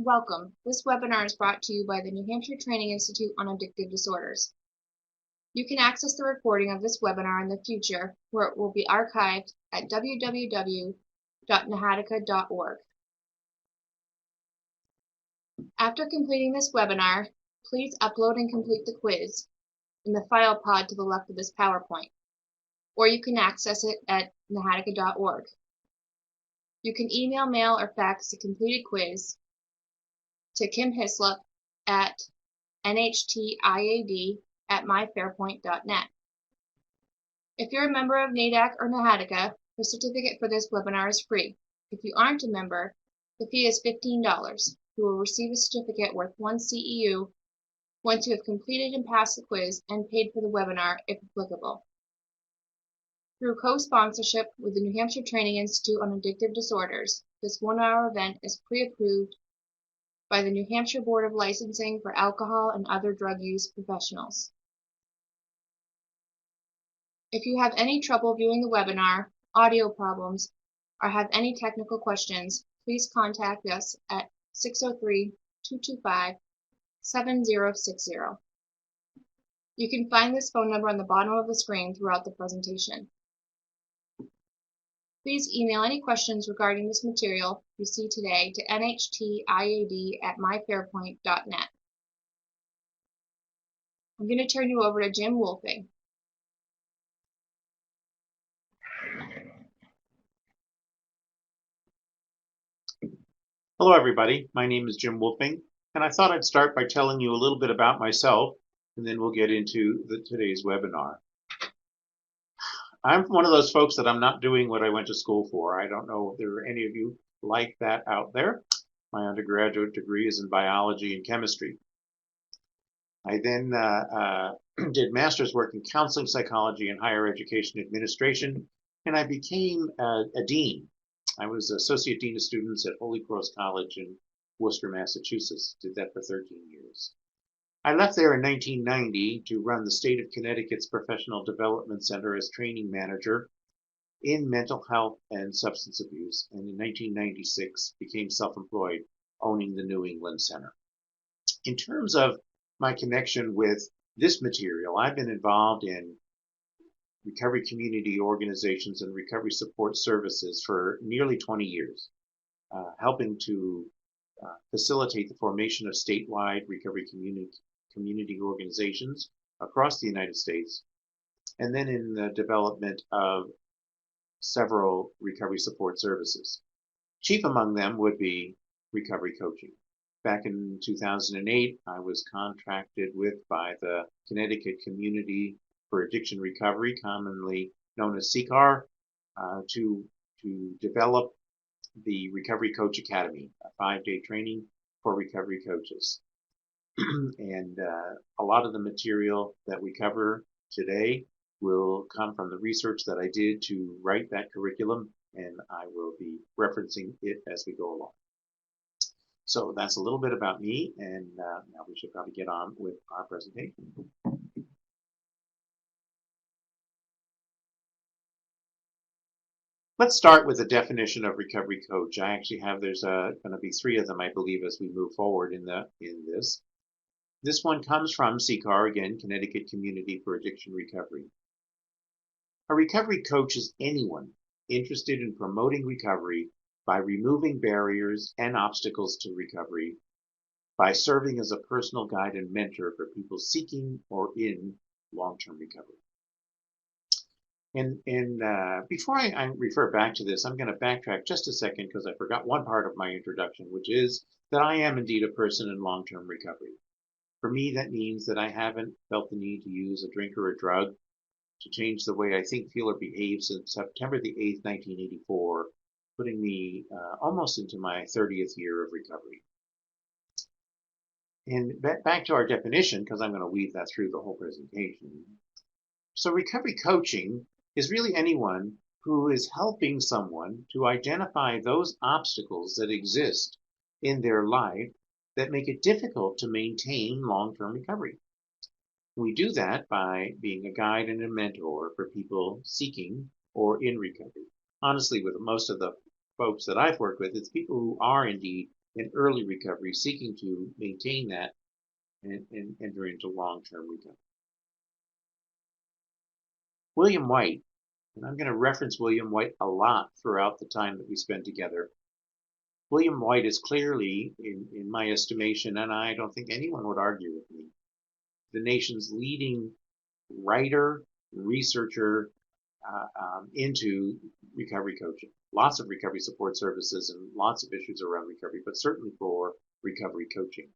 Welcome. This webinar is brought to you by the New Hampshire Training Institute on Addictive Disorders. You can access the recording of this webinar in the future, where it will be archived at www.NHADACA.org. After completing this webinar, please upload and complete the quiz in the file pod to the left of this PowerPoint, or you can access it at NHADACA.org. You can email, mail, or fax the completed quiz to Kim Hislop at NHTIAD@myfairpoint.net. If you're a member of NADAC or NHADACA, the certificate for this webinar is free. If you aren't a member, the fee is $15. You will receive a certificate worth 1 CEU once you have completed and passed the quiz and paid for the webinar if applicable. Through co-sponsorship with the New Hampshire Training Institute on Addictive Disorders, this one-hour event is pre-approved by the New Hampshire Board of Licensing for Alcohol and Other Drug Use Professionals. If you have any trouble viewing the webinar, audio problems, or have any technical questions, please contact us at 603-225-7060. You can find this phone number on the bottom of the screen throughout the presentation. Please email any questions regarding this material you see today to nhtiad@myfairpoint.net. I'm going to turn you over to Jim Wolfing. Hello everybody, my name is Jim Wolfing, and I thought I'd start by telling you a little bit about myself, and then we'll get into today's webinar. I'm one of those folks that I'm not doing what I went to school for. I don't know if there are any of you like that out there. My undergraduate degree is in biology and chemistry. I then did master's work in counseling psychology and higher education administration, and I became a dean. I was associate dean of students at Holy Cross College in Worcester, Massachusetts. Did that for 13 years. I left there in 1990 to run the state of Connecticut's Professional Development Center as training manager in mental health and substance abuse, and in 1996 became self-employed, owning the New England Center. In terms of my connection with this material, I've been involved in recovery community organizations and recovery support services for nearly 20 years, helping to facilitate the formation of statewide recovery community organizations across the United States, and then in the development of several recovery support services. Chief among them would be recovery coaching. Back in 2008, I was contracted with by the Connecticut Community for Addiction Recovery, commonly known as CCAR, to develop the Recovery Coach Academy, a 5-day training for recovery coaches. And a lot of the material that we cover today will come from the research that I did to write that curriculum, and I will be referencing it as we go along. So that's a little bit about me, and now we should probably get on with our presentation. Let's start with the definition of recovery coach. I actually have, there's going to be 3 of them, I believe, as we move forward in this. This one comes from CCAR, again, Connecticut Community for Addiction Recovery. A recovery coach is anyone interested in promoting recovery by removing barriers and obstacles to recovery, by serving as a personal guide and mentor for people seeking or in long-term recovery. And before I refer back to this, I'm going to backtrack just a second because I forgot one part of my introduction, which is that I am indeed a person in long-term recovery. For me, that means that I haven't felt the need to use a drink or a drug to change the way I think, feel, or behave since September the 8th, 1984, putting me almost into my 30th year of recovery. And back to our definition, because I'm going to weave that through the whole presentation. So recovery coaching is really anyone who is helping someone to identify those obstacles that exist in their life that make it difficult to maintain long-term recovery. We do that by being a guide and a mentor for people seeking or in recovery. Honestly, with most of the folks that I've worked with, it's people who are indeed in early recovery, seeking to maintain that and enter into long-term recovery. William White, and I'm going to reference William White a lot throughout the time that we spend together. William White is clearly, in my estimation, and I don't think anyone would argue with me, the nation's leading writer, researcher into recovery coaching. Lots of recovery support services and lots of issues around recovery, but certainly for recovery coaching.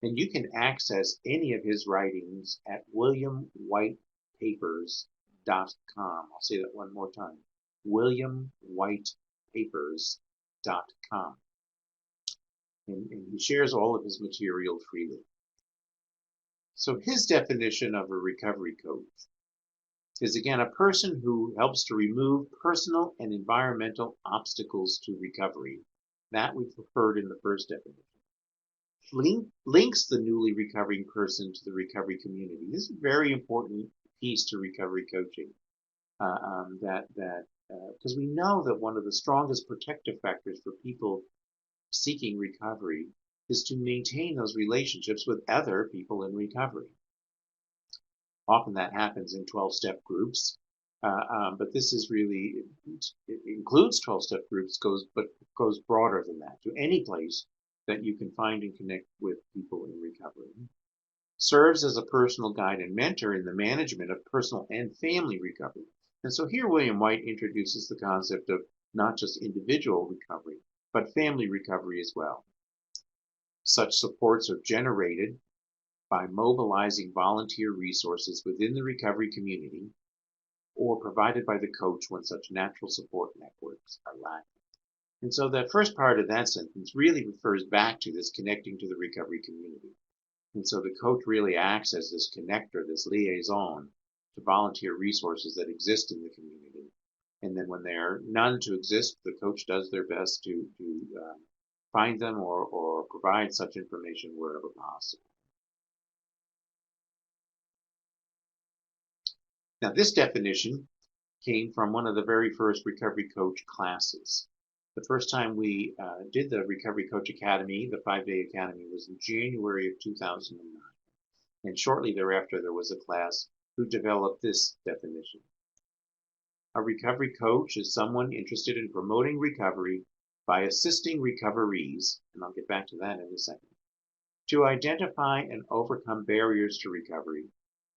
And you can access any of his writings at williamwhitepapers.com. I'll say that one more time. williamwhitepapers.com. And he shares all of his material freely. So his definition of a recovery coach is, again, a person who helps to remove personal and environmental obstacles to recovery. That we've heard in the first definition. Links the newly recovering person to the recovery community. This is a very important piece to recovery coaching. Because we know that one of the strongest protective factors for people seeking recovery is to maintain those relationships with other people in recovery. Often that happens in 12-step groups, but this is really, it includes 12-step groups, but goes broader than that, to any place that you can find and connect with people in recovery. Serves as a personal guide and mentor in the management of personal and family recovery. And so here William White introduces the concept of not just individual recovery, but family recovery as well. Such supports are generated by mobilizing volunteer resources within the recovery community or provided by the coach when such natural support networks are lacking. And so that first part of that sentence really refers back to this connecting to the recovery community. And so the coach really acts as this connector, this liaison to volunteer resources that exist in the community. And then when there are none to exist, the coach does their best to find them or provide such information wherever possible. Now, this definition came from one of the very first Recovery Coach classes. The first time we did the Recovery Coach Academy, the 5-day academy, was in January of 2009. And shortly thereafter, there was a class who developed this definition. A recovery coach is someone interested in promoting recovery by assisting recoverees, and I'll get back to that in a second, to identify and overcome barriers to recovery,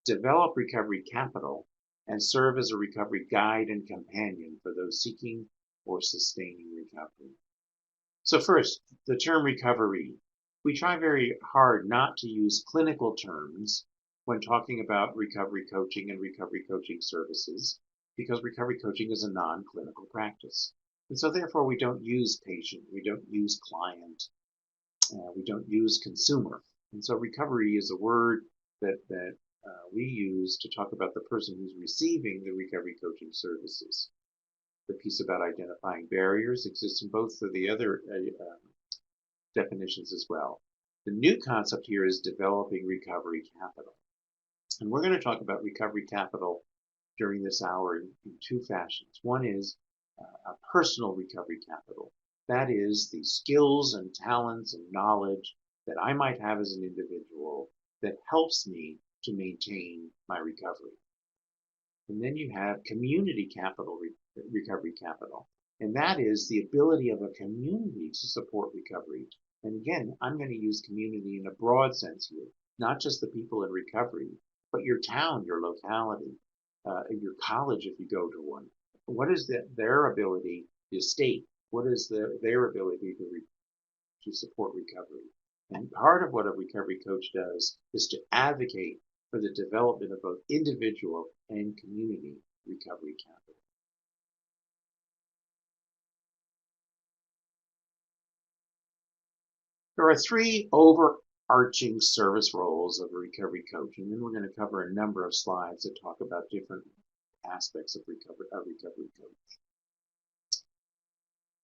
develop recovery capital, and serve as a recovery guide and companion for those seeking or sustaining recovery. So first, the term recovery. We try very hard not to use clinical terms when talking about recovery coaching and recovery coaching services, because recovery coaching is a non-clinical practice. And so therefore we don't use patient, we don't use client, we don't use consumer. And so recovery is a word that we use to talk about the person who's receiving the recovery coaching services. The piece about identifying barriers exists in both of the other definitions as well. The new concept here is developing recovery capital. And we're going to talk about recovery capital during this hour in two fashions. One is a personal recovery capital. That is the skills and talents and knowledge that I might have as an individual that helps me to maintain my recovery. And then you have community capital, recovery capital. And that is the ability of a community to support recovery. And again, I'm going to use community in a broad sense here, not just the people in recovery, but your town, your locality, your college if you go to one. What is their ability, the state, what is their ability to support recovery? And part of what a recovery coach does is to advocate for the development of both individual and community recovery capital. There are three overarching service roles of a recovery coach, and then we're going to cover a number of slides that talk about different aspects of a recovery coach.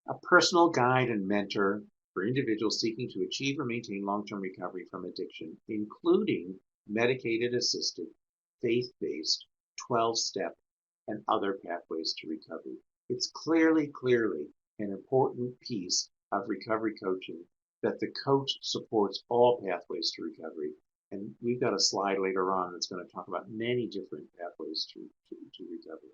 A personal guide and mentor for individuals seeking to achieve or maintain long-term recovery from addiction, including medicated assisted, faith-based, 12-step, and other pathways to recovery. It's clearly an important piece of recovery coaching that the coach supports all pathways to recovery. And we've got a slide later on that's going to talk about many different pathways to recovery.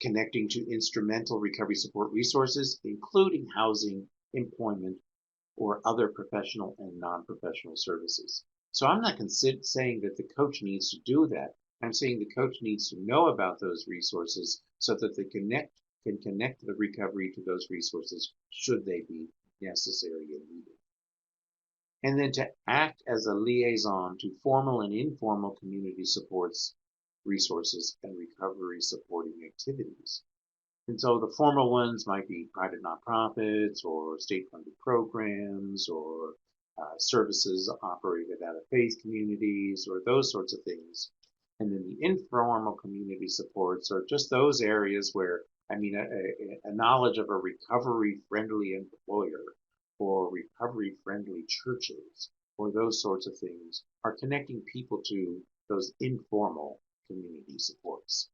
Connecting to instrumental recovery support resources, including housing, employment, or other professional and non-professional services. So I'm not saying that the coach needs to do that. I'm saying the coach needs to know about those resources so that they can connect the recovery to those resources should they be necessary and needed. And then to act as a liaison to formal and informal community supports, resources, and recovery supporting activities. And so the formal ones might be private nonprofits or state-funded programs or services operated out of faith communities or those sorts of things. And then the informal community supports are just those areas where, I mean, a knowledge of a recovery-friendly employer or recovery-friendly churches or those sorts of things are connecting people to those informal community supports.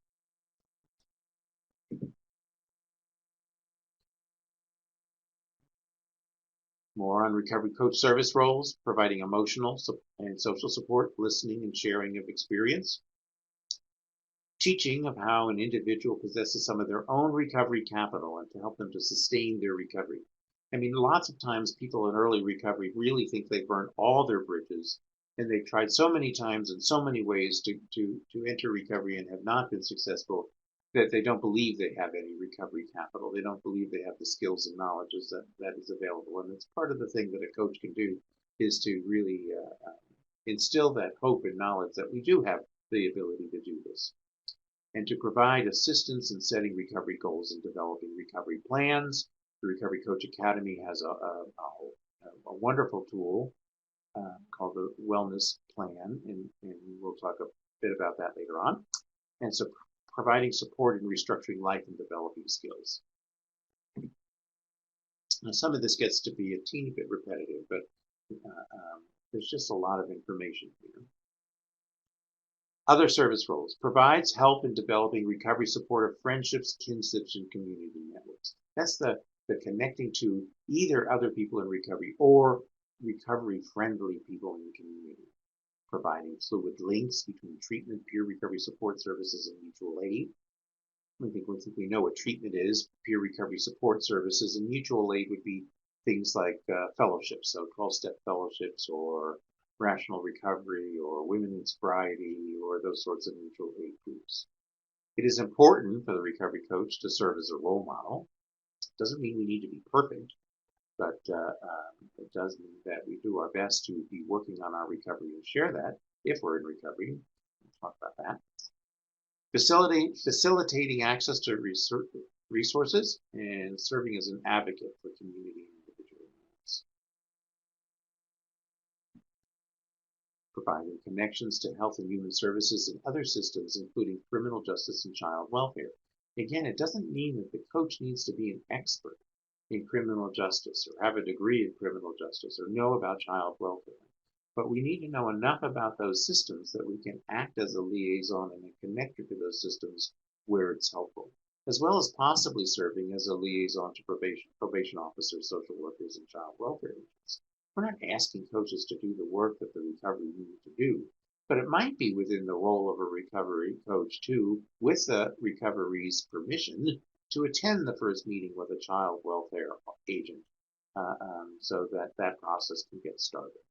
More on recovery coach service roles, providing emotional and social support, listening and sharing of experience. Teaching of how an individual possesses some of their own recovery capital and to help them to sustain their recovery. I mean, lots of times people in early recovery really think they've burned all their bridges and they've tried so many times in so many ways to enter recovery and have not been successful that they don't believe they have any recovery capital. They don't believe they have the skills and knowledges that is available. And it's part of the thing that a coach can do is to really instill that hope and knowledge that we do have the ability to do this. And to provide assistance in setting recovery goals and developing recovery plans. The Recovery Coach Academy has a wonderful tool called the Wellness Plan, and we'll talk a bit about that later on. And so providing support in restructuring life and developing skills. Now, some of this gets to be a teeny bit repetitive, but there's just a lot of information here. Other service roles. Provides help in developing recovery support of friendships, kinships, and community networks. That's the connecting to either other people in recovery or recovery-friendly people in the community. Providing fluid links between treatment, peer recovery support services, and mutual aid. I think we know what treatment is, peer recovery support services, and mutual aid would be things like fellowships, so 12-step fellowships or rational recovery or women in sobriety or those sorts of mutual aid groups. It is important for the recovery coach to serve as a role model. It doesn't mean we need to be perfect, but it does mean that we do our best to be working on our recovery and share that if we're in recovery. We'll talk about that. Facilitating access to resources and serving as an advocate for community and individual needs. Providing connections to health and human services and other systems, including criminal justice and child welfare. Again, it doesn't mean that the coach needs to be an expert in criminal justice or have a degree in criminal justice or know about child welfare. But we need to know enough about those systems that we can act as a liaison and a connector to those systems where it's helpful, as well as possibly serving as a liaison to probation officers, social workers, and child welfare agents. We're not asking coaches to do the work that the recovery needs to do, but it might be within the role of a recovery coach to, with the recovery's permission, to attend the first meeting with a child welfare agent so that that process can get started.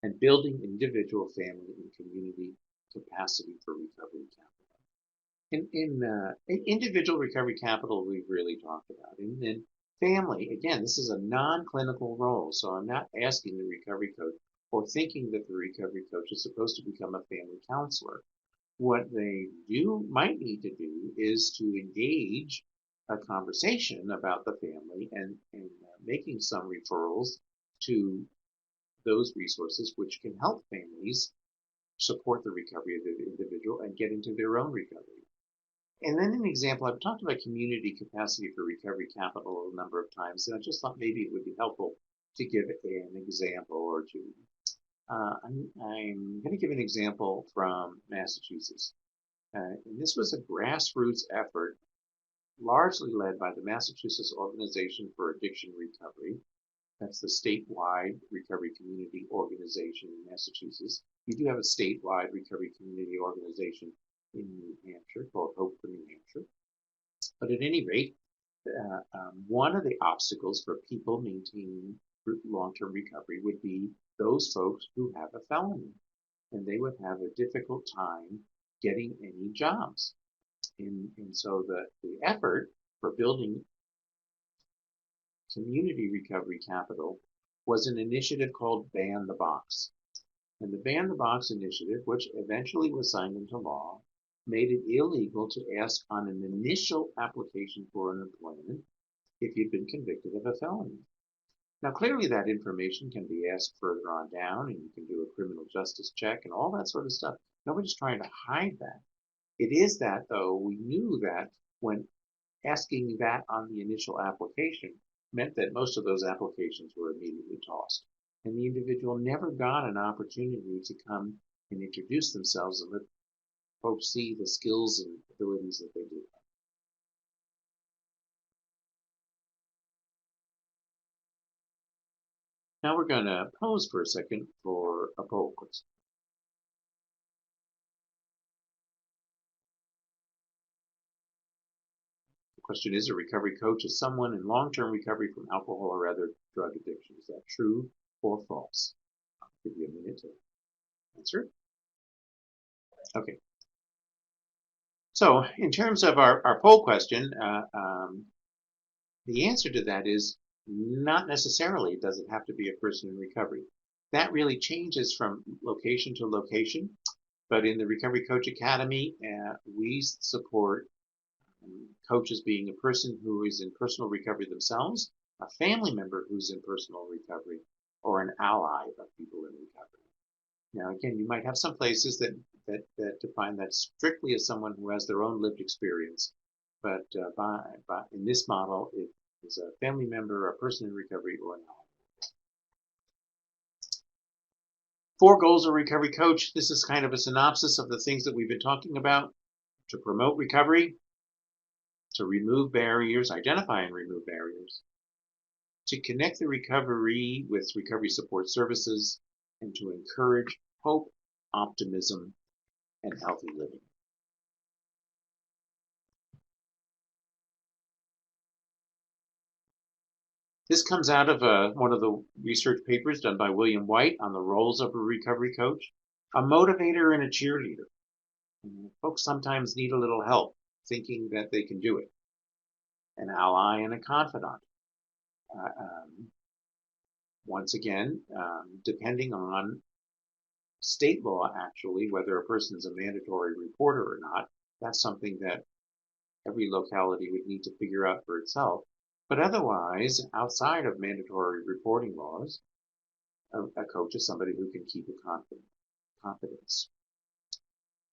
And building individual, family, and community capacity for recovery capital. In individual recovery capital, we've really talked about. And then family, again, this is a non-clinical role, so I'm not asking the recovery coach or thinking that the recovery coach is supposed to become a family counselor. What they might need to do is to engage a conversation about the family and making some referrals to those resources which can help families support the recovery of the individual and get into their own recovery. And then an example, I've talked about community capacity for recovery capital a number of times, and I just thought maybe it would be helpful to give an example or two. I'm going to give an example from Massachusetts. And this was a grassroots effort largely led by the Massachusetts Organization for Addiction Recovery. That's the statewide recovery community organization in Massachusetts. We do have a statewide recovery community organization in New Hampshire called Hope for New Hampshire. But at any rate, one of the obstacles for people maintaining long-term recovery would be those folks who have a felony, and they would have a difficult time getting any jobs. And so the effort for building community recovery capital was an initiative called Ban the Box. And the Ban the Box initiative, which eventually was signed into law, made it illegal to ask on an initial application for unemployment if you'd been convicted of a felony. Now, clearly that information can be asked further on down, and you can do a criminal justice check and all that sort of stuff. Nobody's trying to hide that. It is that, though, we knew that when asking that on the initial application meant that most of those applications were immediately tossed. And the individual never got an opportunity to come and introduce themselves and let folks see the skills and abilities that they do. Now we're going to pause for a second for a poll question. The question is, a recovery coach is someone in long-term recovery from alcohol or other drug addiction. Is that true or false? I'll give you a minute to answer. Okay. So in terms of our poll question, the answer to that is not necessarily does it have to be a person in recovery. That really changes from location to location. But in the Recovery Coach Academy, we support coaches being a person who is in personal recovery themselves, a family member who's in personal recovery, or an ally of people in recovery. Now, again, you might have some places that define that strictly as someone who has their own lived experience. But in this model, it is a family member, a person in recovery, or an ally. 4 goals of a recovery coach. This is kind of a synopsis of the things that we've been talking about. To promote recovery, to remove barriers, identify and remove barriers, to connect the recovery with recovery support services, and to encourage hope, optimism, and healthy living. This comes out of one of the research papers done by William White on the roles of a recovery coach, a motivator and a cheerleader. Folks sometimes need a little help thinking that they can do it. An ally and a confidant. Once again, depending on state law, actually, whether a person's a mandatory reporter or not, that's something that every locality would need to figure out for itself. But otherwise, outside of mandatory reporting laws, a coach is somebody who can keep a confidence.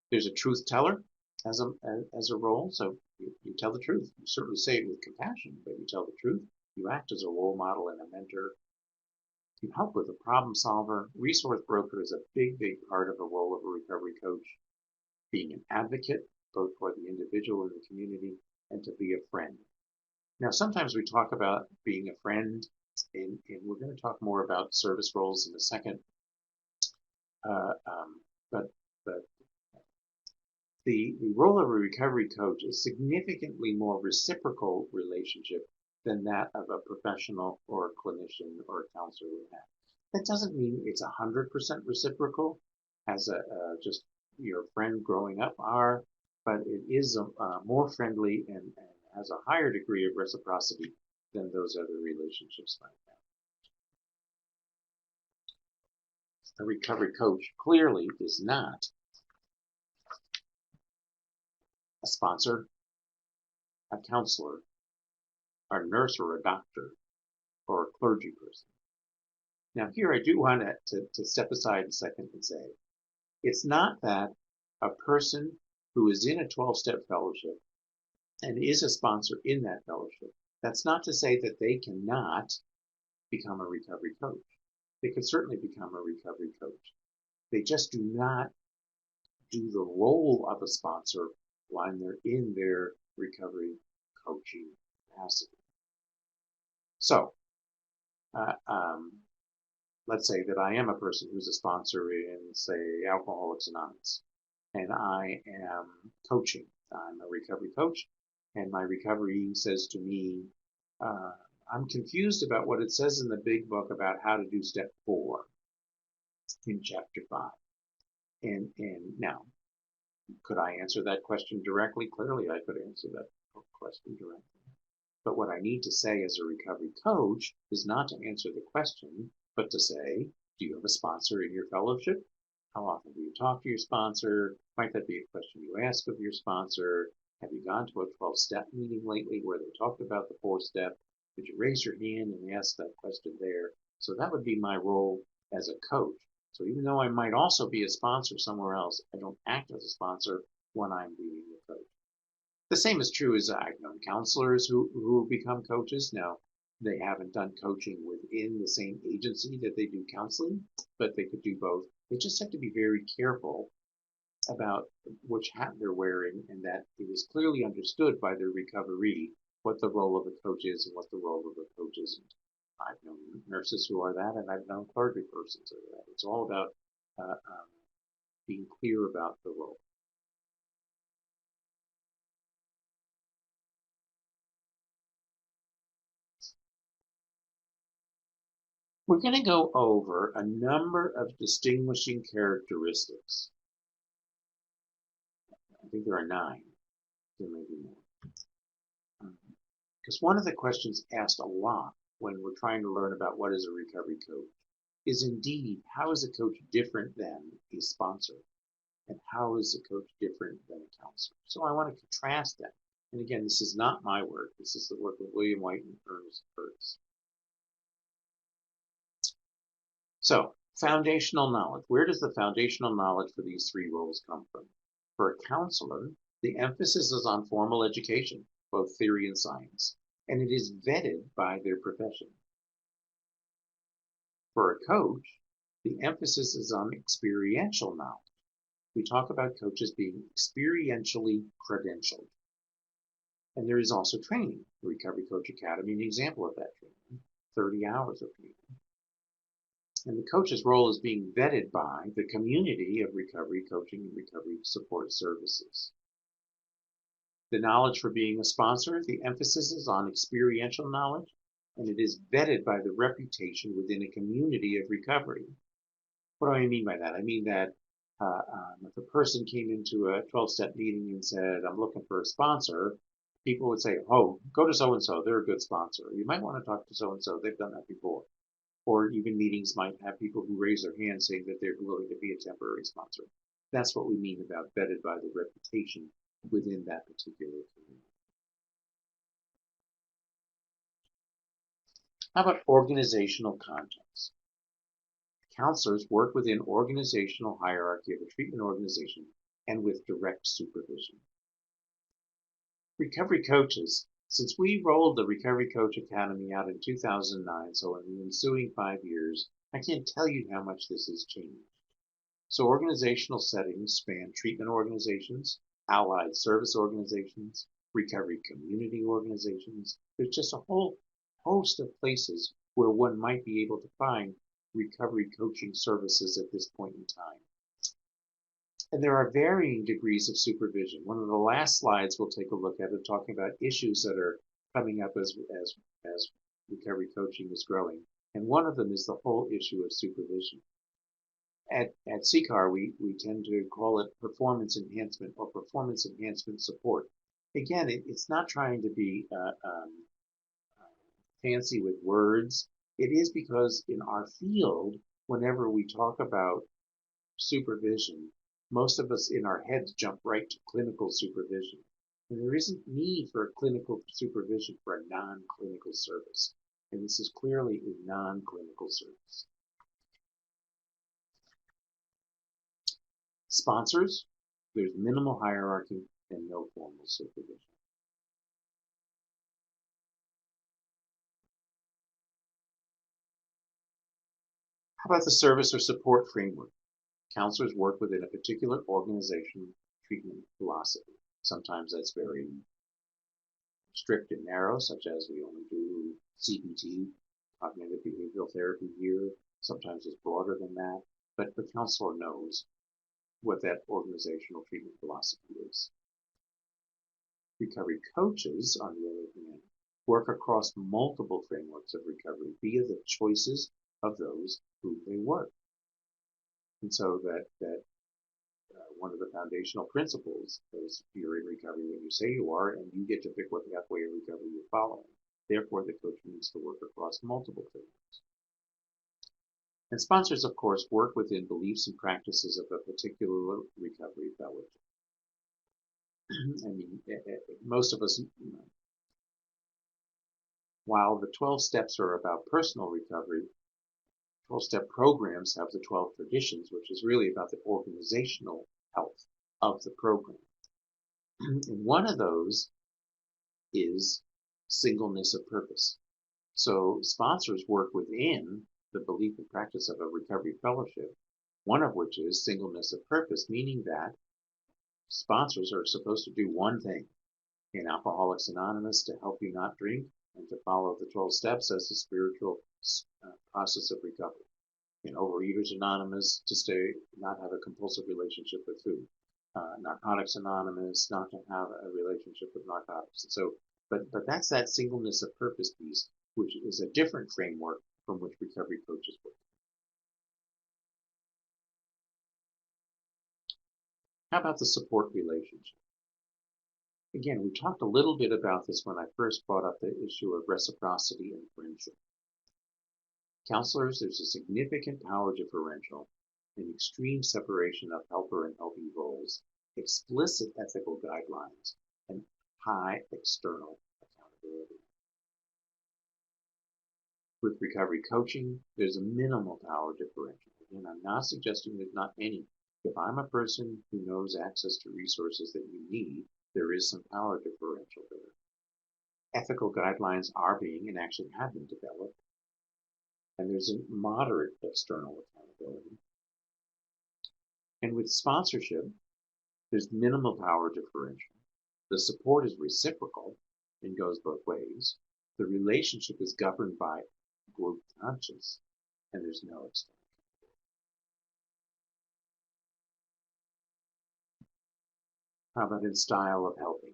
There's a truth teller as a role, so you tell the truth. You certainly say it with compassion, but you tell the truth. You act as a role model and a mentor. You help with a problem solver. Resource broker is a big, big part of the role of a recovery coach. Being an advocate, both for the individual and the community, and to be a friend. Now, sometimes we talk about being a friend, and we're going to talk more about service roles in a second. But the role of a recovery coach is significantly more reciprocal relationship than that of a professional or a clinician or a counselor would have. That doesn't mean it's 100% reciprocal, as just your friend growing up are, but it is more friendly and has a higher degree of reciprocity than those other relationships might have. A recovery coach clearly is not a sponsor, a counselor, a nurse or a doctor, or a clergy person. Now here I do want to step aside a second and say, it's not that a person who is in a 12-step fellowship and is a sponsor in that fellowship, that's not to say that they cannot become a recovery coach. They could certainly become a recovery coach. They just do not do the role of a sponsor while they're in their recovery coaching capacity. So, let's say that I am a person who's a sponsor in, say, Alcoholics Anonymous, and I am coaching. I'm a recovery coach, and my recovery says to me, I'm confused about what it says in the big book about how to do step 4 in chapter 5. And now, could I answer that question directly? Clearly, I could answer that question directly. But what I need to say as a recovery coach is not to answer the question, but to say, do you have a sponsor in your fellowship? How often do you talk to your sponsor? Might that be a question you ask of your sponsor? Have you gone to a 12-step meeting lately where they talked about the 4-step? Could you raise your hand and ask that question there? So that would be my role as a coach. So even though I might also be a sponsor somewhere else, I don't act as a sponsor when I'm being a coach. The same is true as I've known counselors who become coaches. Now, they haven't done coaching within the same agency that they do counseling, but they could do both. They just have to be very careful about which hat they're wearing, and that it is clearly understood by their recovery what the role of a coach is and what the role of a coach isn't. I've known nurses who are that, and I've known clergy persons who are that. It's all about being clear about the role. We're going to go over a number of distinguishing characteristics. I think there are 9. There may be more. Because one of the questions asked a lot when we're trying to learn about what is a recovery coach is indeed, how is a coach different than a sponsor? And how is a coach different than a counselor? So I want to contrast that. And again, this is not my work. This is the work of William White and Ernest Curtis. So, foundational knowledge. Where does the foundational knowledge for these 3 roles come from? For a counselor, the emphasis is on formal education, both theory and science, and it is vetted by their profession. For a coach, the emphasis is on experiential knowledge. We talk about coaches being experientially credentialed. And there is also training. The Recovery Coach Academy, an example of that training, 30 hours of training. And the coach's role is being vetted by the community of recovery coaching and recovery support services. The knowledge for being a sponsor, the emphasis is on experiential knowledge, and it is vetted by the reputation within a community of recovery. What do I mean by that? I mean that if a person came into a 12-step meeting and said, I'm looking for a sponsor, people would say, oh, go to so-and-so, they're a good sponsor. You might want to talk to so-and-so, they've done that before. Or even meetings might have people who raise their hand saying that they're willing to be a temporary sponsor. That's what we mean about vetted by the reputation within that particular community. How about organizational context? Counselors work within organizational hierarchy of a treatment organization and with direct supervision. Recovery coaches. Since we rolled the Recovery Coach Academy out in 2009, so in the ensuing 5 years, I can't tell you how much this has changed. So organizational settings span treatment organizations, allied service organizations, recovery community organizations. There's just a whole host of places where one might be able to find recovery coaching services at this point in time. And there are varying degrees of supervision. One of the last slides we'll take a look at is talking about issues that are coming up as recovery coaching is growing. And one of them is the whole issue of supervision. At CCAR, we tend to call it performance enhancement or performance enhancement support. Again, it's not trying to be fancy with words. It is because in our field, whenever we talk about supervision, most of us in our heads jump right to clinical supervision. And there isn't need for a clinical supervision for a non-clinical service. And this is clearly a non-clinical service. Sponsors, there's minimal hierarchy and no formal supervision. How about the service or support framework? Counselors work within a particular organization treatment philosophy. Sometimes that's very strict and narrow, such as we only do CBT, cognitive behavioral therapy here. Sometimes it's broader than that, but the counselor knows what that organizational treatment philosophy is. Recovery coaches, on the other hand, work across multiple frameworks of recovery via the choices of those whom they work. And so that one of the foundational principles is you're in recovery when you say you are, and you get to pick what pathway of recovery you're following. Therefore, the coach needs to work across multiple frameworks. And sponsors, of course, work within beliefs and practices of a particular recovery fellowship. I mean, most of us, while the 12 steps are about personal recovery, 12-step programs have the 12 traditions, which is really about the organizational health of the program. And one of those is singleness of purpose. So sponsors work within the belief and practice of a recovery fellowship, one of which is singleness of purpose, meaning that sponsors are supposed to do one thing in Alcoholics Anonymous to help you not drink and to follow the 12 steps as the spiritual process of recovery. In Overeaters Anonymous, to not have a compulsive relationship with food. Narcotics Anonymous, not to have a relationship with narcotics. So, but that's that singleness of purpose piece, which is a different framework from which recovery coaches work. How about the support relationship? Again, we talked a little bit about this when I first brought up the issue of reciprocity and friendship. Counselors, there's a significant power differential, an extreme separation of helper and helpee roles, explicit ethical guidelines, and high external accountability. With recovery coaching, there's a minimal power differential. Again, I'm not suggesting there's not any. If I'm a person who knows access to resources that you need, there is some power differential there. Ethical guidelines are being and actually have been developed. And there's a moderate external accountability. And with sponsorship, there's minimal power differential. The support is reciprocal and goes both ways. The relationship is governed by group conscience, and there's no external accountability. How about in style of helping?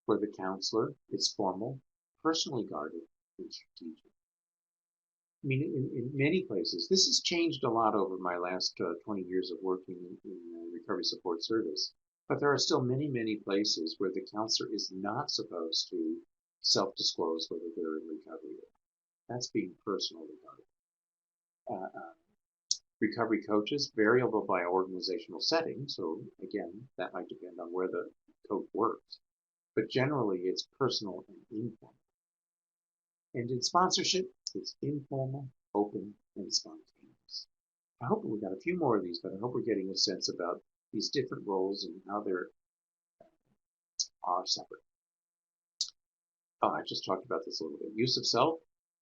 For the counselor, it's formal, personally guarded, and strategic. I mean, in many places, this has changed a lot over my last 20 years of working in recovery support service, but there are still many, many places where the counselor is not supposed to self-disclose whether they're in recovery. That's being personally guarded. Recovery coaches, variable by organizational setting, so again, that might depend on where the coach works, but generally it's personal and informal. And in sponsorship, it's informal, open, and spontaneous. I hope we got a few more of these, but I hope we're getting a sense about these different roles and how they're separate. Oh, I just talked about this a little bit. Use of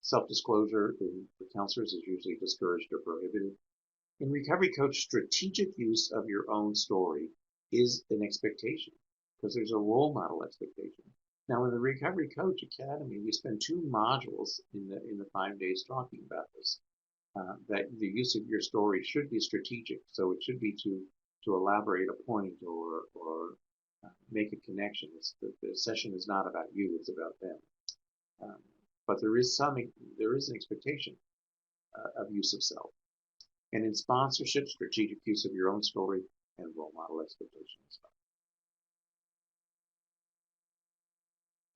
self-disclosure for counselors is usually discouraged or prohibited. In recovery coach, strategic use of your own story is an expectation because there's a role model expectation. Now, in the Recovery Coach Academy, we spend 2 modules in the 5 days talking about this. That the use of your story should be strategic, so it should be to elaborate a point or make a connection. The session is not about you; it's about them. But there is an expectation of use of self, and in sponsorship, strategic use of your own story and role model expectations.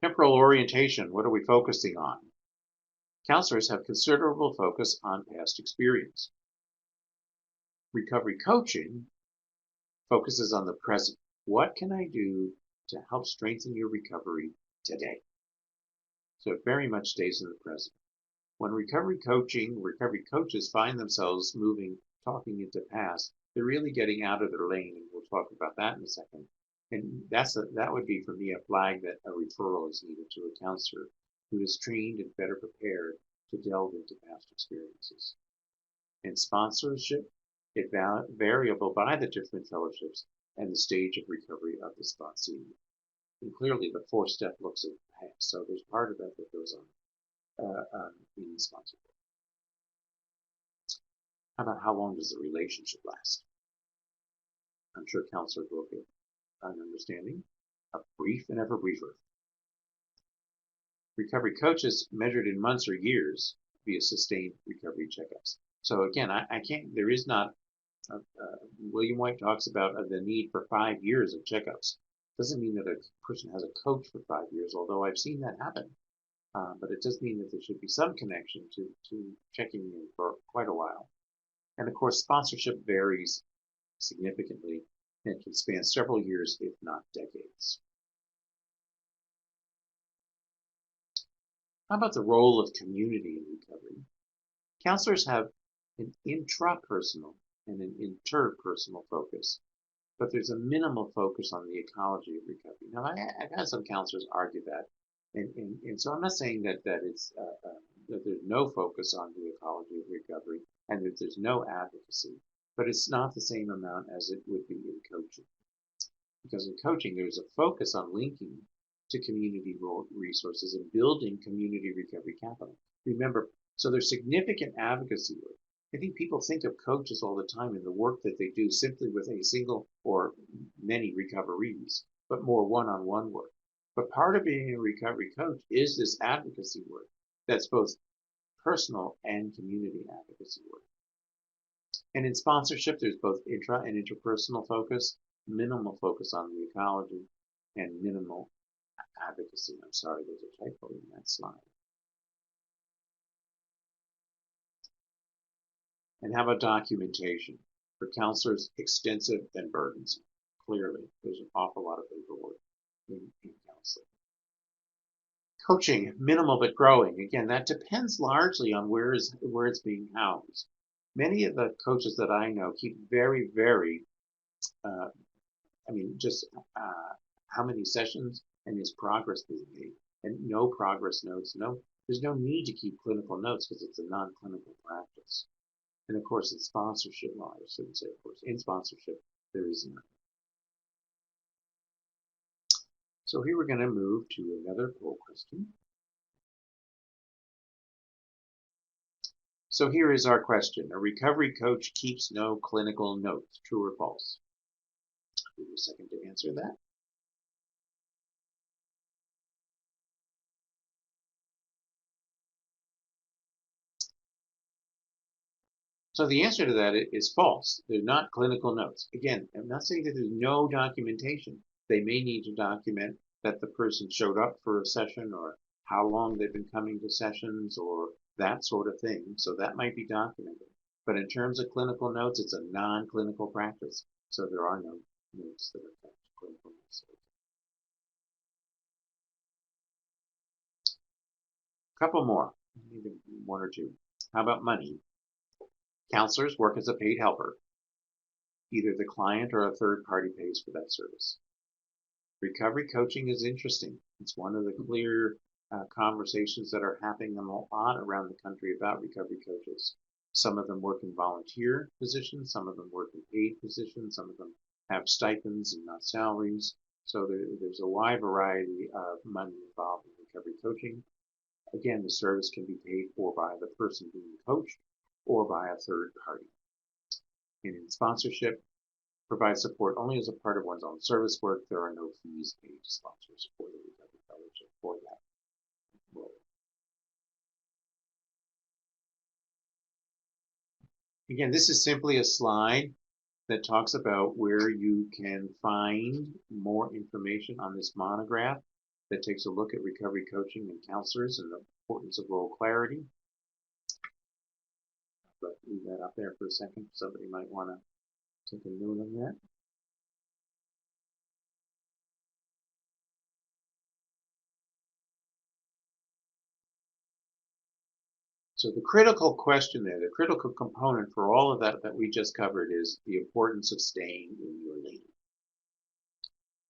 Temporal orientation, what are we focusing on? Counselors have considerable focus on past experience. Recovery coaching focuses on the present. What can I do to help strengthen your recovery today? So it very much stays in the present. When recovery coaches find themselves talking into past, they're really getting out of their lane, and we'll talk about that in a second. And that would be for me a flag that a referral is needed to a counselor who is trained and better prepared to delve into past experiences. In sponsorship, it's variable by the different fellowships and the stage of recovery of the sponsee. And clearly the fourth step looks at the past. So there's part of that that goes on in sponsorship. How about how long does the relationship last? I'm sure counselors will get an understanding. A brief and ever briefer. Recovery coaches measured in months or years via sustained recovery checkups. So again, I can't, there is not, William White talks about the need for 5 years of checkups. Doesn't mean that a person has a coach for 5 years, although I've seen that happen. But it does mean that there should be some connection to checking in for quite a while. And of course, sponsorship varies significantly and can span several years, if not decades. How about the role of community in recovery? Counselors have an intrapersonal and an interpersonal focus, but there's a minimal focus on the ecology of recovery. Now, I've had some counselors argue that, and so I'm not saying that it's that there's no focus on the ecology of recovery and that there's no advocacy, but it's not the same amount as it would be in coaching. Because in coaching, there's a focus on linking to community resources and building community recovery capital. Remember, so there's significant advocacy work. I think people think of coaches all the time in the work that they do simply with a single or many recoverees, but more one-on-one work. But part of being a recovery coach is this advocacy work that's both personal and community advocacy work. And in sponsorship, there's both intra and interpersonal focus, minimal focus on the ecology, and minimal advocacy. I'm sorry, there's a typo in that slide. And how about documentation? For counselors, extensive and burdensome. Clearly, there's an awful lot of paperwork in counseling. Coaching, minimal but growing. Again, that depends largely on where it's being housed. Many of the coaches that I know keep very, very, how many sessions and is progress being made, and no progress notes. There's no need to keep clinical notes because it's a non-clinical practice. And of course, in sponsorship, well, I shouldn't say of course, in sponsorship, there is none. So here we're going to move to another poll question. So here is our question. A recovery coach keeps no clinical notes, true or false? Give you a second to answer that. So the answer to that is false. They're not clinical notes. Again, I'm not saying that there's no documentation. They may need to document that the person showed up for a session or how long they've been coming to sessions or that sort of thing. So that might be documented. But in terms of clinical notes, it's a non-clinical practice. So there are no notes that are clinical notes. A couple more, maybe one or two. How about money? Counselors work as a paid helper. Either the client or a third party pays for that service. Recovery coaching is interesting. It's one of the clear conversations that are happening a lot around the country about recovery coaches. Some of them work in volunteer positions, some of them work in paid positions, some of them have stipends and not salaries. So there's a wide variety of money involved in recovery coaching. Again, the service can be paid for by the person being coached or by a third party. And in sponsorship, provide support only as a part of one's own service work. There are no fees paid to sponsors for the recovery fellowship for that role. Again, this is simply a slide that talks about where you can find more information on this monograph that takes a look at recovery coaching and counselors and the importance of role clarity. But leave that up there for a second. Somebody might want to take a note on that. So the critical question there, the critical component for all of that we just covered is the importance of staying in your lane.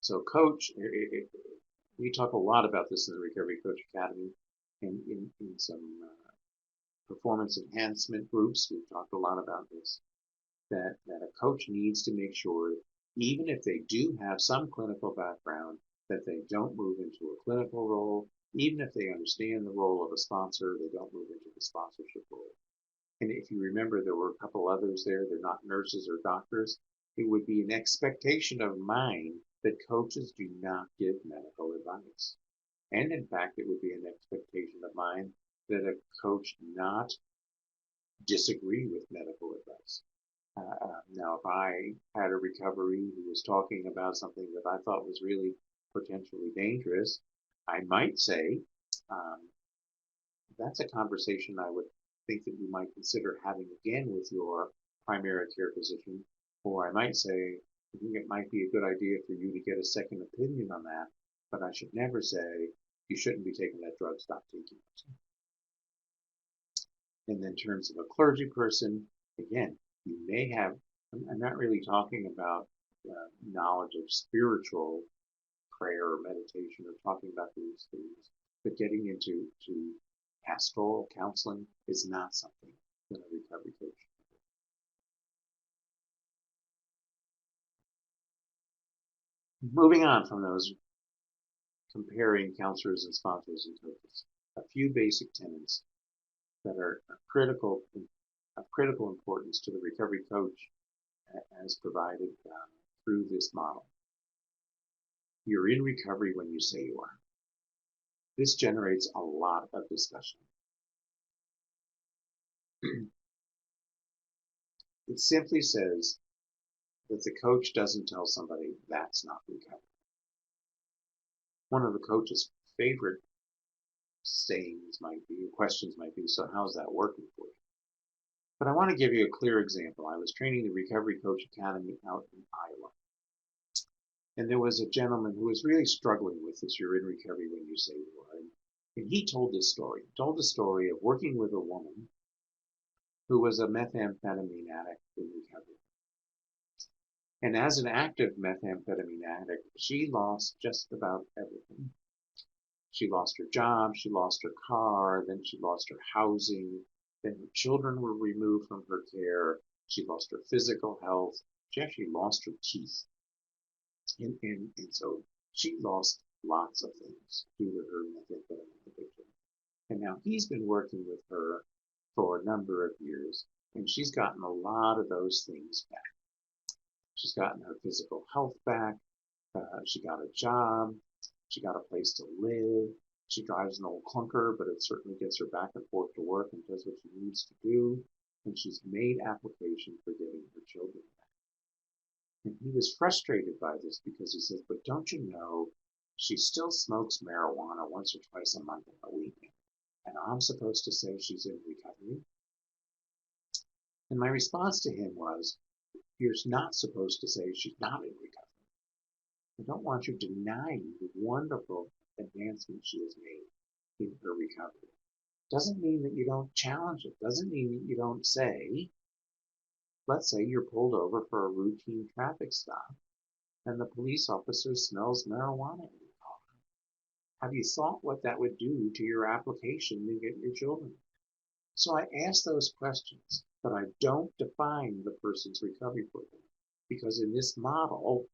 So coach, we talk a lot about this in the Recovery Coach Academy and in some performance enhancement groups. We've talked a lot about this, that a coach needs to make sure, even if they do have some clinical background, that they don't move into a clinical role. Even if they understand the role of a sponsor, they don't move into the sponsorship role. And if you remember, there were a couple others there. They're not nurses or doctors. It would be an expectation of mine that coaches do not give medical advice. And in fact, it would be an expectation of mine that a coach not disagree with medical advice. Now, if I had a recovery who was talking about something that I thought was really potentially dangerous, I might say, that's a conversation I would think that you might consider having again with your primary care physician. Or I might say, I think it might be a good idea for you to get a second opinion on that, but I should never say, you shouldn't be taking that drug, stop taking it. And in terms of a clergy person, again, you may have, I'm not really talking about knowledge of spiritual prayer or meditation or talking about these things, but getting into pastoral counseling is not something that a recovery coach can do. Moving on from those, comparing counselors and sponsors and coaches, a few basic tenets that are of critical importance to the recovery coach as provided through this model. You're in recovery when you say you are. This generates a lot of discussion. It simply says that the coach doesn't tell somebody that's not recovery. One of the coach's favorite sayings might be, or questions might be, so how's that working for you? But I want to give you a clear example. I was training the Recovery Coach Academy out in Iowa. And there was a gentleman who was really struggling with this, you're in recovery when you say you are. And he told this story. He told the story of working with a woman who was a methamphetamine addict in recovery. And as an active methamphetamine addict, she lost just about everything. She lost her job, she lost her car, then she lost her housing, then her children were removed from her care, she lost her physical health, she actually lost her teeth. And so she lost lots of things due to her methamphetamine addiction. And now he's been working with her for a number of years, and she's gotten a lot of those things back. She's gotten her physical health back, she got a job, she got a place to live, she drives an old clunker, but it certainly gets her back and forth to work and does what she needs to do, and she's made application for getting her children back. And he was frustrated by this because he says, but don't you know, she still smokes marijuana once or twice a month on the weekend, and I'm supposed to say she's in recovery? And my response to him was, you're not supposed to say she's not in recovery. I don't want you denying the wonderful advancements she has made in her recovery. Doesn't mean that you don't challenge it. Doesn't mean that you don't say, let's say you're pulled over for a routine traffic stop and the police officer smells marijuana in your car. Have you thought what that would do to your application to get your children? So I ask those questions, but I don't define the person's recovery for them, because in this model,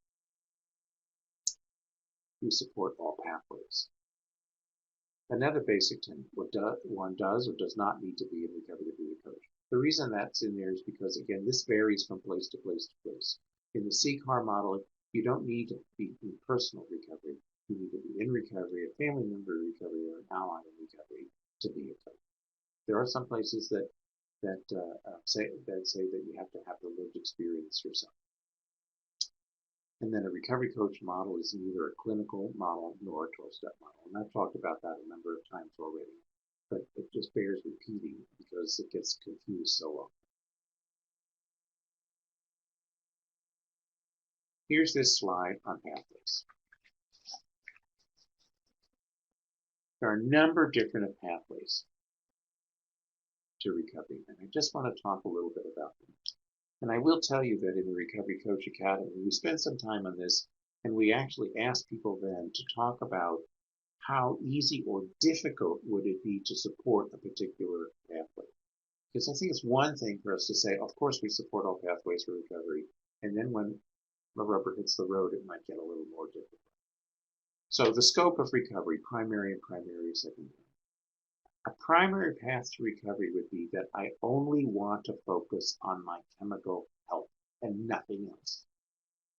we support all pathways. Another basic tenet, what one does or does not need to be in recovery to be a coach. The reason that's in there is because, again, this varies from place to place to place. In the CCAR model, you don't need to be in personal recovery. You need to be in recovery, a family member in recovery, or an ally in recovery to be a coach. There are some places that say that you have to have the lived experience yourself. And then a recovery coach model is neither a clinical model nor a 12-step model. And I've talked about that a number of times already, but it just bears repeating because it gets confused so often. Here's this slide on pathways. There are a number of different pathways to recovery, and I just want to talk a little bit about them. And I will tell you that in the Recovery Coach Academy, we spent some time on this, and we actually asked people then to talk about how easy or difficult would it be to support a particular pathway. Because I think it's one thing for us to say, of course we support all pathways for recovery, and then when the rubber hits the road, it might get a little more difficult. So the scope of recovery, primary and secondary. A primary path to recovery would be that I only want to focus on my chemical health and nothing else.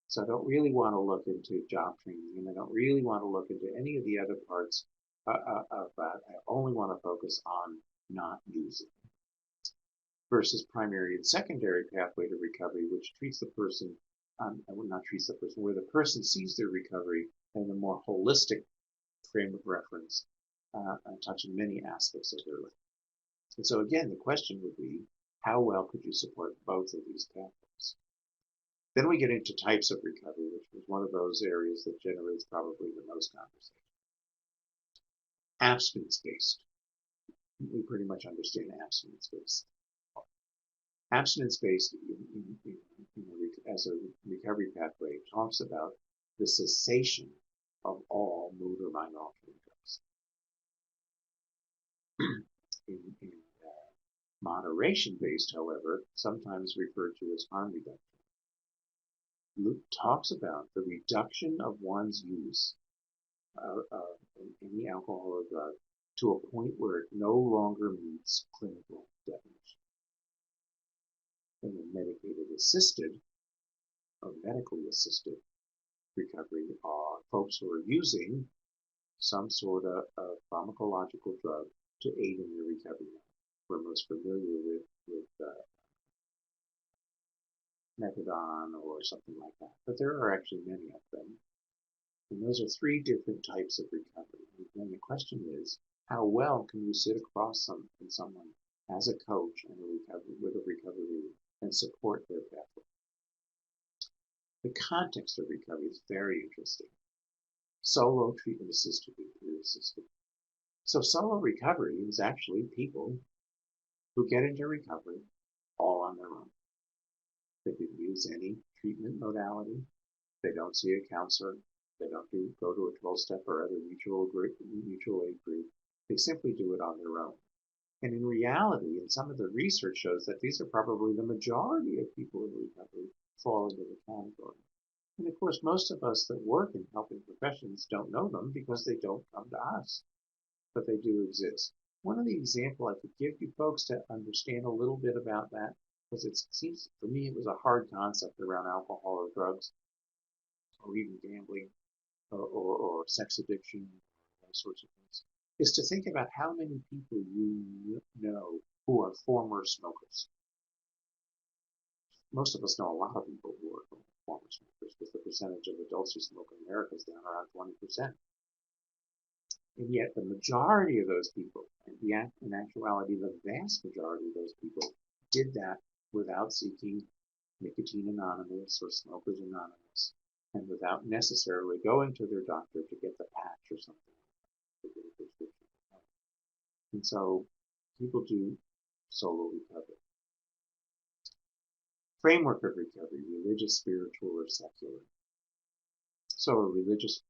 So I don't really want to look into job training, and I don't really want to look into any of the other parts of that. I only want to focus on not using. Versus primary and secondary pathway to recovery, which treats the person, not treats the person, where the person sees their recovery in a more holistic frame of reference, touching many aspects of their life. And so again, the question would be, how well could you support both of these pathways? Then we get into types of recovery, which is one of those areas that generates probably the most conversation. Abstinence-based. We pretty much understand abstinence-based. Abstinence-based as a recovery pathway talks about the cessation of all mood or mind-altering drugs. Moderation-based, however, sometimes referred to as harm reduction, Luke talks about the reduction of one's use of any alcohol or drug to a point where it no longer meets clinical definition. And the medicated assisted or medically assisted recovery are folks who are using some sort of pharmacological drug to aid in their recovery. We're most familiar with methadone or something like that, but there are actually many of them. And those are three different types of recovery. And the question is, how well can you sit across someone as a coach and with a recovery and support their pathway? The context of recovery is very interesting. Solo treatment assisted, peer assisted. So solo recovery is actually people who get into recovery all on their own. They didn't use any treatment modality. They don't see a counselor. They don't go to a 12-step or other mutual aid group. They simply do it on their own. And in reality, and some of the research shows that these are probably the majority of people in recovery fall into the category. And of course, most of us that work in helping professions don't know them because they don't come to us, but they do exist. One of the examples I could give you folks to understand a little bit about that, because it seems, for me, it was a hard concept around alcohol or drugs, or even gambling, or sex addiction, those sorts of things, is to think about how many people you know who are former smokers. Most of us know a lot of people who are former smokers, because the percentage of adults who smoke in America is down around 20%. And yet the majority of those people, in actuality, the vast majority of those people did that without seeking Nicotine Anonymous or Smokers Anonymous, and without necessarily going to their doctor to get the patch or something to get a prescription. And so people do solo recovery. Framework of recovery, religious, spiritual, or secular. So a religious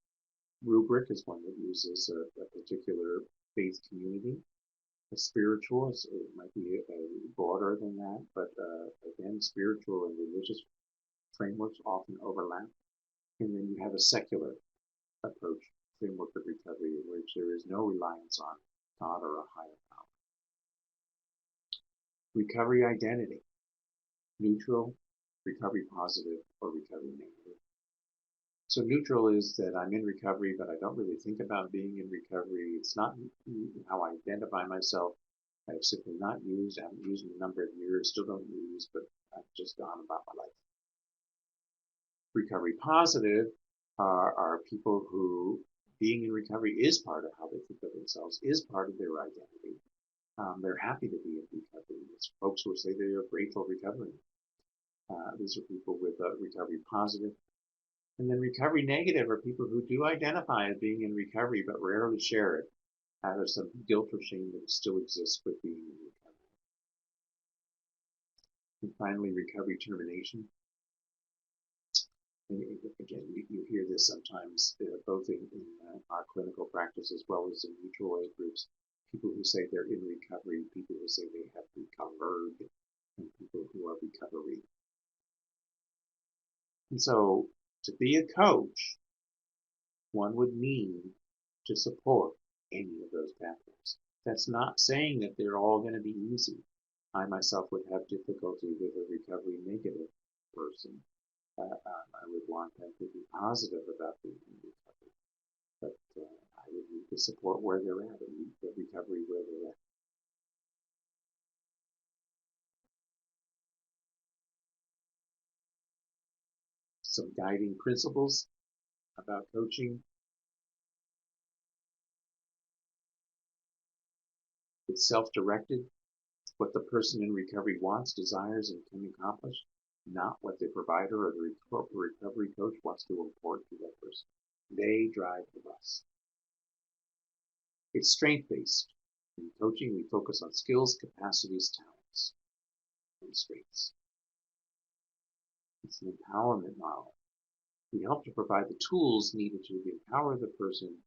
rubric is one that uses a particular faith community. A spiritual, it might be broader than that, but again, spiritual and religious frameworks often overlap. And then you have a secular approach, framework of recovery, in which there is no reliance on God or a higher power. Recovery identity, neutral, recovery positive, or recovery negative. So neutral is that I'm in recovery, but I don't really think about being in recovery. It's not how I identify myself. I've simply not used. I haven't used in a number of years, still don't use, but I've just gone about my life. Recovery positive are people who being in recovery is part of how they think of themselves, is part of their identity. They're happy to be in recovery. It's folks who say they are grateful recovering. These are people with recovery positive. And then recovery negative are people who do identify as being in recovery but rarely share it out of some guilt or shame that still exists with being in recovery. And finally, recovery termination. And again, you hear this sometimes, both in our clinical practice as well as in mutual aid groups. People who say they're in recovery, people who say they have recovered, and people who are recovering. And so, to be a coach, one would need to support any of those pathways. That's not saying that they're all going to be easy. I myself would have difficulty with a recovery negative person. I would want them to be positive about being in recovery. But I would need to support where they're at and meet the recovery where they're at. Some guiding principles about coaching. It's self-directed. What the person in recovery wants, desires, and can accomplish, not what the provider or the recovery coach wants to import to that person. They drive the bus. It's strength-based. In coaching, we focus on skills, capacities, talents, and strengths. It's an empowerment model. We help to provide the tools needed to empower the person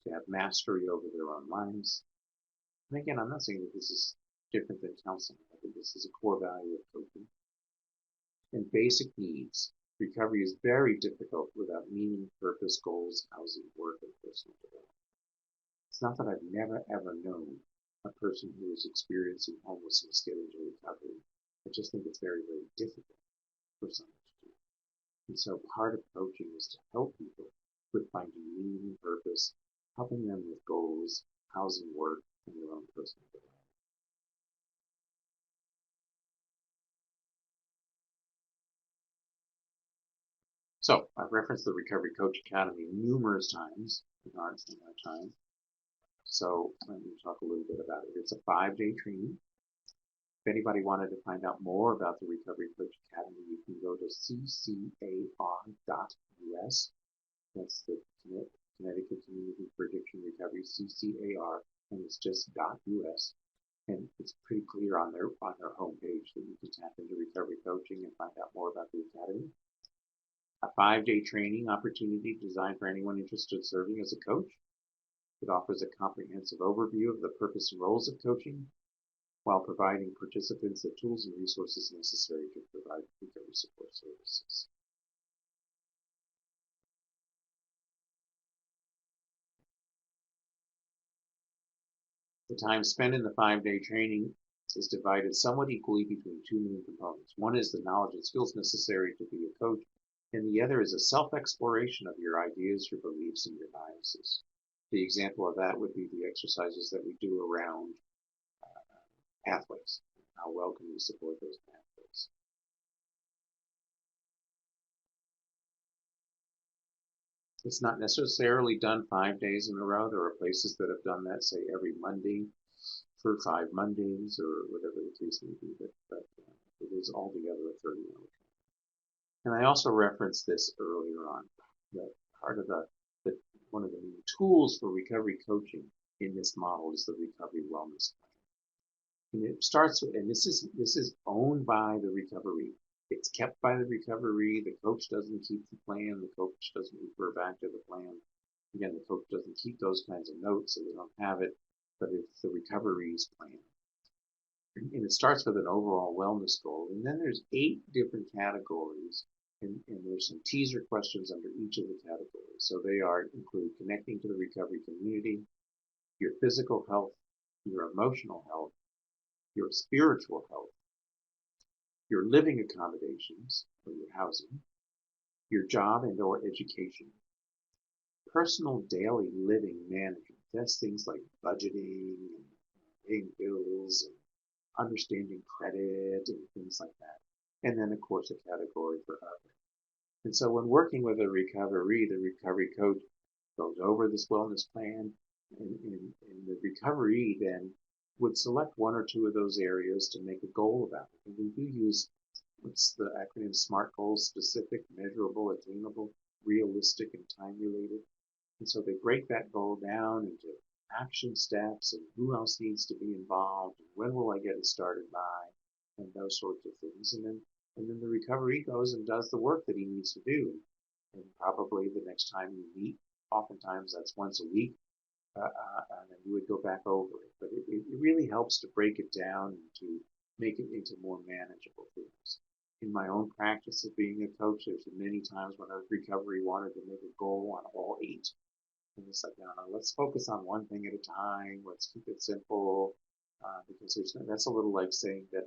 to have mastery over their own lives. And again, I'm not saying that this is different than counseling. I think this is a core value of coaching. And basic needs. Recovery is very difficult without meaning, purpose, goals, housing, work, and personal development. It's not that I've never ever known a person who is experiencing homelessness get into recovery. I just think it's very, very difficult for someone to do. And so part of coaching is to help people with finding meaning, purpose, helping them with goals, housing, work, and their own personal development. So I've referenced the Recovery Coach Academy numerous times in our time. So let me talk a little bit about it. It's a 5-day training. If anybody wanted to find out more about the Recovery Coach Academy, you can go to CCAR.US. That's the Connecticut Community for Addiction Recovery, CCAR, and it's just .US. And it's pretty clear on their homepage that you can tap into recovery coaching and find out more about the academy. A 5-day training opportunity designed for anyone interested in serving as a coach. It offers a comprehensive overview of the purpose and roles of coaching, while providing participants the tools and resources necessary to provide recovery support services. The time spent in the 5-day training is divided somewhat equally between two main components. One is the knowledge and skills necessary to be a coach, and the other is a self-exploration of your ideas, your beliefs, and your biases. The example of that would be the exercises that we do around pathways. How well can we support those pathways? It's not necessarily done 5 days in a row. There are places that have done that, say, every Monday for 5 Mondays or whatever the case may be, but it is altogether a 30-hour. And I also referenced this earlier on, that part of one of the main tools for recovery coaching in this model is the recovery wellness plan. And it starts with, and this is owned by the recovery. It's kept by the recovery. The coach doesn't keep the plan. The coach doesn't refer back to the plan. Again, the coach doesn't keep those kinds of notes, so they don't have it, but it's the recovery's plan. And it starts with an overall wellness goal. And then there's 8 different categories, and there's some teaser questions under each of the categories. So they include connecting to the recovery community, your physical health, your emotional health, your spiritual health, your living accommodations or your housing, your job and or education, personal daily living management. That's things like budgeting and paying bills and understanding credit and things like that. And then, of course, a category for other. And so when working with the recovery coach goes over this wellness plan, and the recovery then would select 1 or 2 of those areas to make a goal about it. And we do use what's the acronym SMART goals: specific, measurable, attainable, realistic, and time-related. And so they break that goal down into action steps and who else needs to be involved and when will I get it started by, and those sorts of things. And then the recovery goes and does the work that he needs to do. And probably the next time you meet, oftentimes that's once a week, and then you would go back over it. But it really helps to break it down and to make it into more manageable things. In my own practice of being a coach, there's been many times when a recovery wanted to make a goal on all 8 And it's like, no, let's focus on one thing at a time. Let's keep it simple, because that's a little like saying that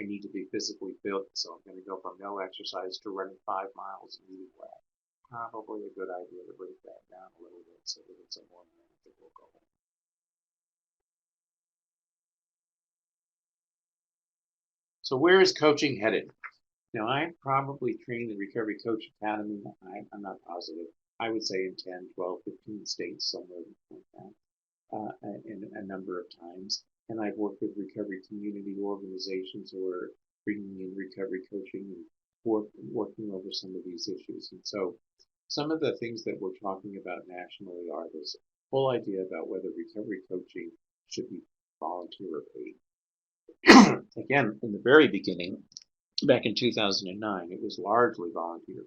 I need to be physically fit, so I'm going to go from no exercise to running 5 miles and eating well. Probably a good idea to break that down a little bit so that it's a more manageable goal. So where is coaching headed? Now, I probably trained the Recovery Coach Academy. I'm not positive. I would say in 10, 12, 15 states, somewhere like that, in a number of times. And I've worked with recovery community organizations who are bringing in recovery coaching and working over some of these issues. And so some of the things that we're talking about nationally are this whole idea about whether recovery coaching should be volunteer or paid. Again, in the very beginning, back in 2009, it was largely volunteer.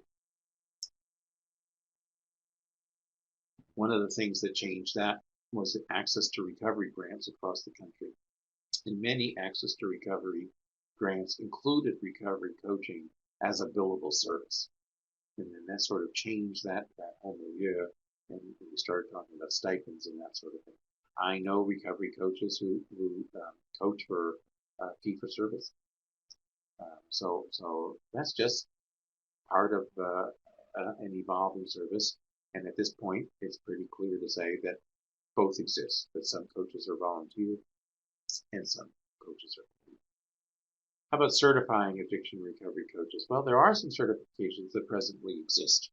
One of the things that changed that was access to recovery grants across the country. And many access to recovery grants included recovery coaching as a billable service. And then that sort of changed that whole milieu, and we started talking about stipends and that sort of thing. I know recovery coaches who coach for fee for service. So that's just part of an evolving service. And at this point, it's pretty clear to say that both exist, that some coaches are volunteer and some coaches are paid. How about certifying addiction recovery coaches? Well, there are some certifications that presently exist.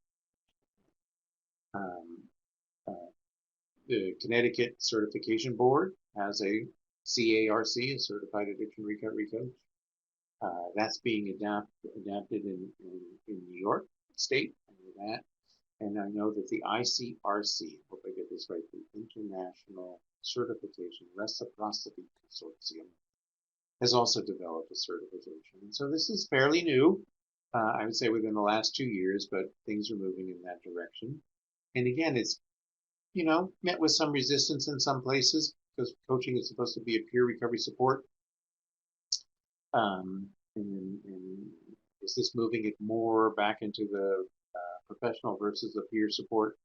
The Connecticut Certification Board has a CARC, a Certified Addiction Recovery Coach. That's being adapted in New York State. I know that. And I know that the ICRC, hope I get this right, the International Certification Reciprocity Consortium, has also developed a certification. And so this is fairly new, I would say within the last 2 years, but things are moving in that direction. And again, it's, met with some resistance in some places because coaching is supposed to be a peer recovery support. And is this moving it more back into the professional versus the peer support?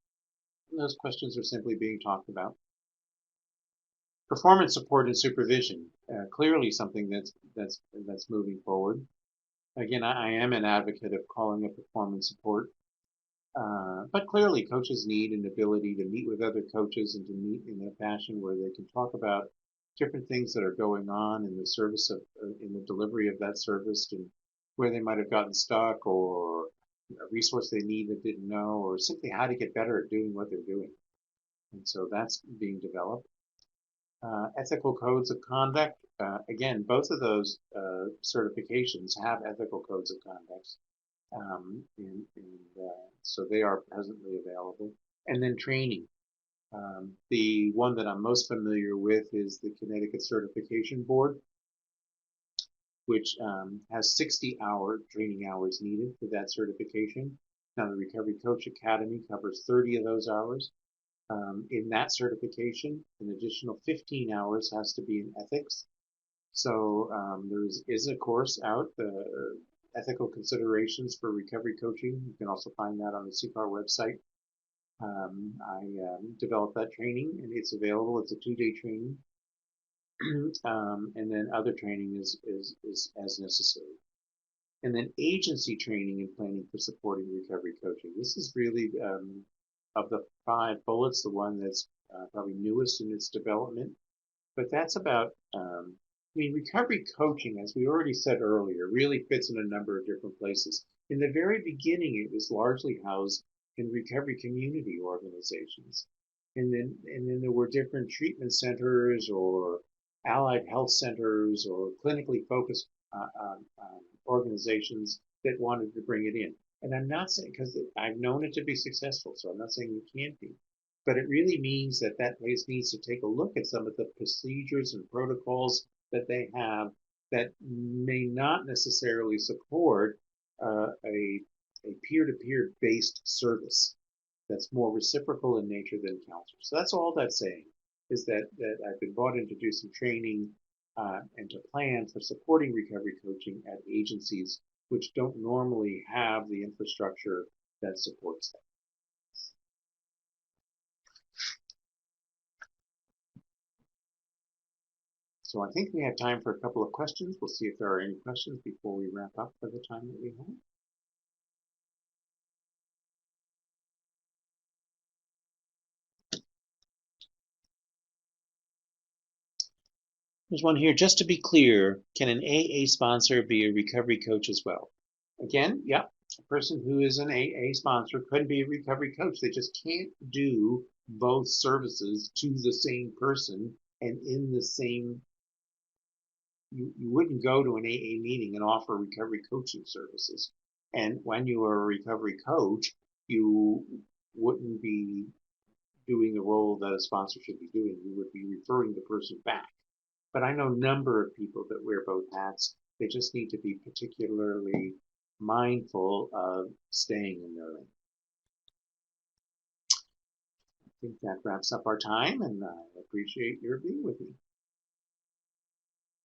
And those questions are simply being talked about. Performance support and supervision, clearly something that's moving forward. Again, I am an advocate of calling it performance support, but clearly coaches need an ability to meet with other coaches and to meet in a fashion where they can talk about different things that are going on in the service of, in the delivery of that service, and where they might have gotten stuck, or a resource they need that didn't know, or simply how to get better at doing what they're doing. And so that's being developed. Ethical codes of conduct. Again, both of those certifications have ethical codes of conduct, so they are presently available. And then training. The one that I'm most familiar with is the Connecticut Certification Board, which has 60-hour training hours needed for that certification. Now, the Recovery Coach Academy covers 30 of those hours. In that certification, an additional 15 hours has to be in ethics. So there is a course out, Ethical Considerations for Recovery Coaching. You can also find that on the CPAR website. I developed that training, and it's available. It's a 2-day training. And then other training is as necessary. And then agency training and planning for supporting recovery coaching. This is really, of the 5 bullets, the one that's probably newest in its development. But that's about, recovery coaching, as we already said earlier, really fits in a number of different places. In the very beginning, it was largely housed in recovery community organizations. And then there were different treatment centers or allied health centers or clinically focused organizations that wanted to bring it in. And I'm not saying, because I've known it to be successful, so I'm not saying it can't be. But it really means that that place needs to take a look at some of the procedures and protocols that they have that may not necessarily support a peer-to-peer based service that's more reciprocal in nature than counselors. So that's all that's saying, is that I've been brought in to do some training and to plan for supporting recovery coaching at agencies which don't normally have the infrastructure that supports them. So I think we have time for a couple of questions. We'll see if there are any questions before we wrap up for the time that we have. There's one here. Just to be clear, can an AA sponsor be a recovery coach as well? Again, yeah, a person who is an AA sponsor could be a recovery coach. They just can't do both services to the same person and in the same. You wouldn't go to an AA meeting and offer recovery coaching services. And when you are a recovery coach, you wouldn't be doing the role that a sponsor should be doing. You would be referring the person back. But I know a number of people that wear both hats. They just need to be particularly mindful of staying in their lane. I think that wraps up our time, and I appreciate your being with me.